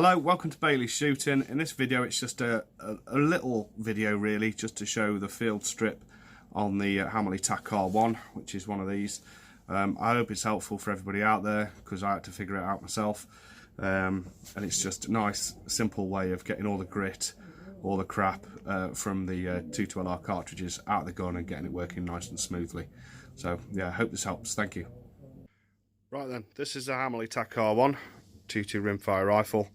Hello, welcome to Bailey's Shooting. In this video it's just a little video really, just to show the field strip on the Hammerli Tac R1, which is one of these. I hope it's helpful for everybody out there, because I had to figure it out myself. And it's just a nice, simple way of getting all the grit, all the crap from the 212R cartridges out of the gun and getting it working nice and smoothly. So yeah, I hope this helps. Thank you. Right then, this is the Hammerli Tac R1 .22 rimfire rifle.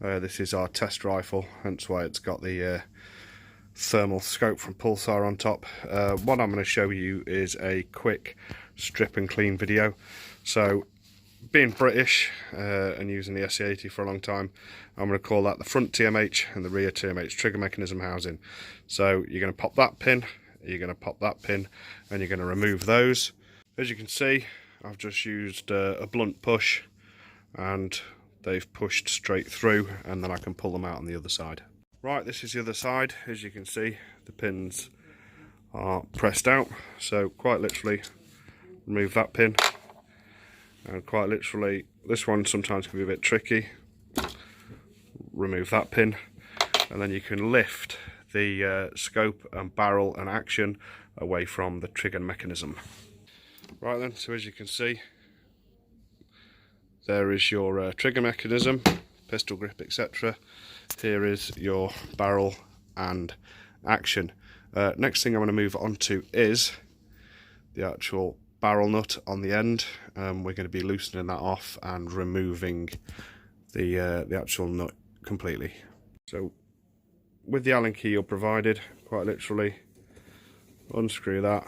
This is our test rifle, hence why it's got the thermal scope from Pulsar on top. What I'm going to show you is a quick strip and clean video. So, being British and using the SE80 for a long time, I'm going to call that the front TMH and the rear TMH trigger mechanism housing. So you're going to pop that pin, you're going to pop that pin, and you're going to remove those. As you can see, I've just used a blunt push, and they've pushed straight through, and then I can pull them out on the other side. Right, this is the other side. As you can see, the pins are pressed out, so quite literally remove that pin, and quite literally this one sometimes can be a bit tricky. Remove that pin, and then you can lift the scope and barrel and action away from the trigger mechanism. Right then, so as you can see, there is your trigger mechanism, pistol grip, etc. Here is your barrel and action. Next thing I'm going to move on to is the actual barrel nut on the end. We're going to be loosening that off and removing the actual nut completely. So with the Allen key you're provided, quite literally unscrew that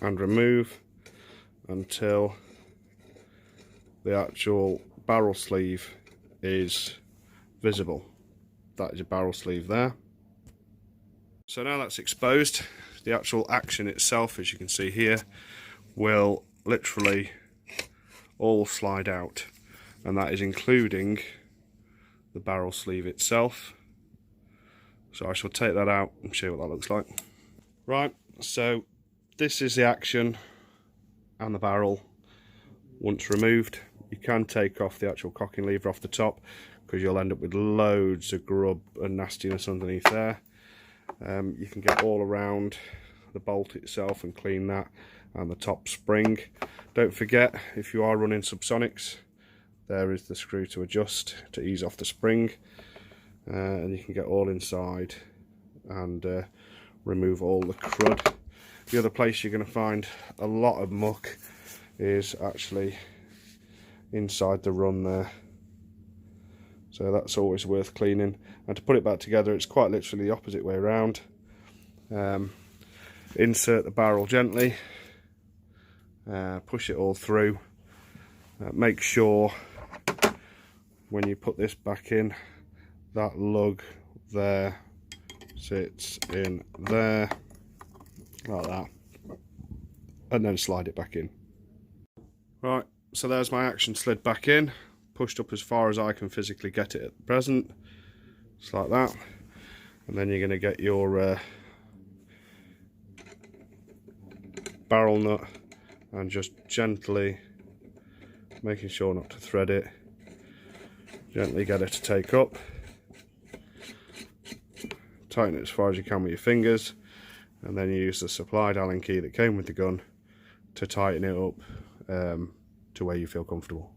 and remove until the actual barrel sleeve is visible. That is a barrel sleeve there. So now that's exposed, the actual action itself, as you can see here, will literally all slide out, and that is including the barrel sleeve itself. So I shall take that out and show you what that looks like. Right, so this is the action and the barrel. Once removed, you can take off the actual cocking lever off the top, because you'll end up with loads of grub and nastiness underneath there. You can get all around the bolt itself and clean that, and the top spring. Don't forget, if you are running subsonics, there is the screw to adjust to ease off the spring, and you can get all inside and remove all the crud. The other place you're going to find a lot of muck is actually inside the run there, so that's always worth cleaning. And to put it back together, it's quite literally the opposite way around. Insert the barrel gently, push it all through, make sure when you put this back in, that lug there sits in there like that, and then slide it back in. Right, so there's my action slid back in, pushed up as far as I can physically get it at present, just like that. And then you're going to get your barrel nut and just gently, making sure not to thread it, gently get it to take up, tighten it as far as you can with your fingers, and then you use the supplied Allen key that came with the gun to tighten it up to where you feel comfortable.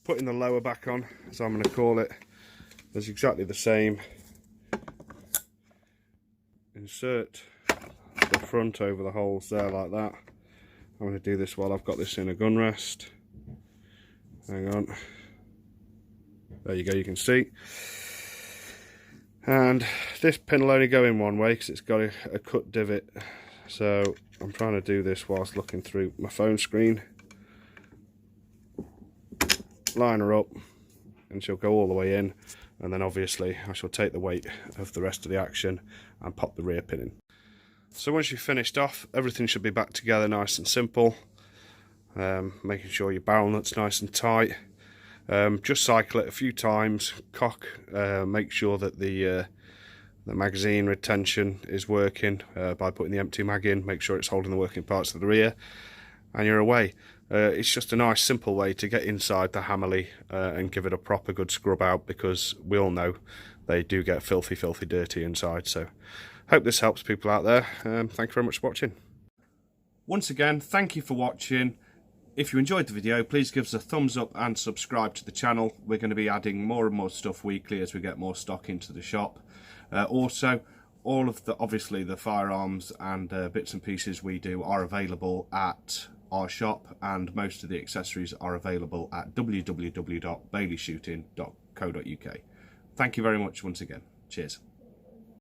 Putting the lower back on, as I'm going to call it, is exactly the same. Insert the front over the holes there like that. I'm going to do this while I've got this in a gun rest. Hang on. There you go, you can see. And this pin will only go in one way because it's got a cut divot. So I'm trying to do this whilst looking through my phone screen. Line her up and she'll go all the way in, and then obviously I shall take the weight of the rest of the action and pop the rear pin in. So once you've finished off, everything should be back together nice and simple. Making sure your barrel nut's nice and tight. Just cycle it a few times, cock, make sure that the magazine retention is working by putting the empty mag in, make sure it's holding the working parts of the rear, and you're away. It's just a nice simple way to get inside the Hammerli and give it a proper good scrub out, because we all know they do get filthy dirty inside. So hope this helps people out there. Thank you very much for watching. Once again, thank you for watching. If you enjoyed the video, please give us a thumbs up and subscribe to the channel. We're going to be adding more and more stuff weekly as we get more stock into the shop. Also, all of obviously the firearms and bits and pieces we do are available at our shop, and most of the accessories are available at www.baileyshooting.co.uk. Thank you very much once again. Cheers.